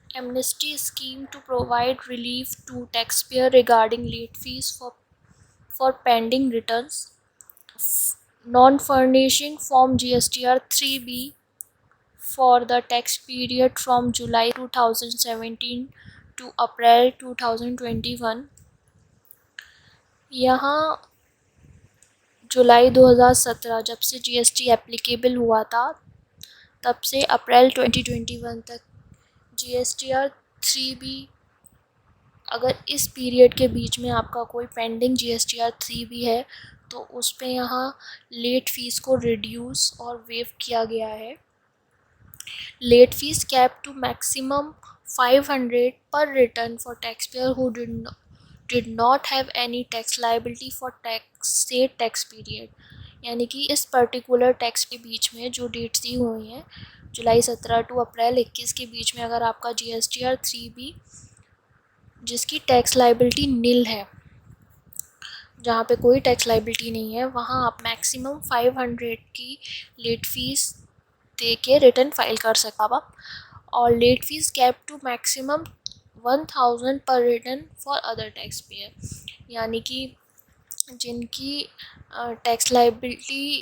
Amnesty scheme to provide relief to taxpayer regarding late fees for pending returns. Non-furnishing Form GSTR 3B for the tax period from July 2017 to April 2021. यहाँ जुलाई 2017 जब से GST applicable हुआ था तब से अप्रैल 2021 तक GSTR 3B, अगर इस पीरियड के बीच में आपका कोई पेंडिंग GSTR 3B है तो उस पे यहाँ लेट फीस को रिड्यूस और वेव किया गया है. Late fees cap to maximum 500 पर return for taxpayer who did not have any tax liability for state tax period. यानी कि इस पर्टिकुलर टैक्स के बीच में जो डेट्स दी हुई हैं जुलाई 17 टू अप्रैल 21 के बीच में अगर आपका GSTR 3B जिसकी टैक्स लाइबिलिटी निल है, जहाँ पे कोई टैक्स लाइबिलिटी नहीं है, वहाँ आप मैक्सिमम 500 की लेट फीस दे के रिटर्न फाइल कर सकते आप. और late fees cap to maximum 1000 पर return for other tax payer. यानी कि जिनकी टैक्स लाइबिलिटी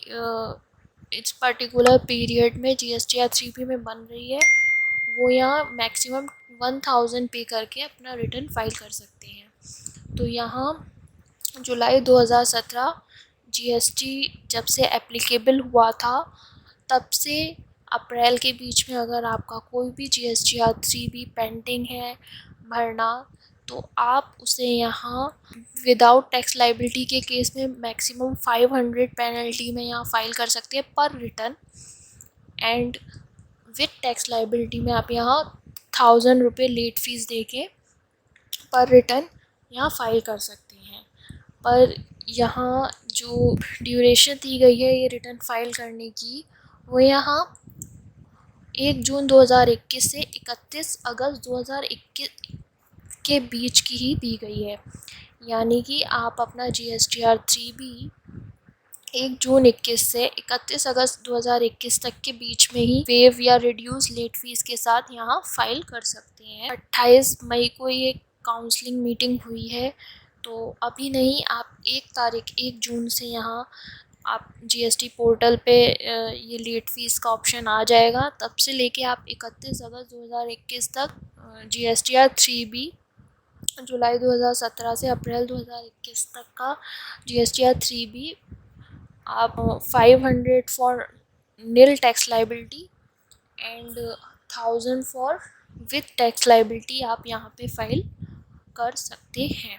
इस पर्टिकुलर पीरियड में GSTR 3B में बन रही है वो यहाँ मैक्सिमम 1000 पे करके अपना रिटर्न फाइल कर सकते हैं. तो यहाँ जुलाई 2017 GST जब से एप्लीकेबल हुआ था तब से अप्रैल के बीच में अगर आपका कोई भी GSTR 3B पेंडिंग है भरना तो आप उसे यहाँ विदाउट टैक्स लाइबिलिटी के केस में मैक्सिमम 500 पेनल्टी में यहाँ फाइल कर सकते हैं पर return, and with tax liability में आप यहाँ 1000 रुपये लेट फीस दे के पर रिटर्न यहाँ फाइल कर सकते हैं. पर यहाँ जो ड्यूरेशन दी गई है ये रिटर्न फाइल करने की वो यहाँ 1 जून 2021 से 31 अगस्त 2021 के बीच की ही दी गई है. यानी कि आप अपना GSTR 3B 1 जून 21 से 31 अगस्त 2021 तक के बीच में ही वेव या रिड्यूस लेट फीस के साथ यहाँ फाइल कर सकते हैं. 28 मई को ये काउंसलिंग मीटिंग हुई है तो अभी नहीं, आप 1 जून से यहाँ आप GST पोर्टल पे ये लेट फीस का ऑप्शन आ जाएगा. तब से लेके आप 31 अगस्त 2021 तक GSTR 3B जुलाई 2017 से अप्रैल 2021 तक का GSTR 3B आप 500 for nil tax liability and 1000 for with tax liability आप यहाँ पे फाइल कर सकते हैं.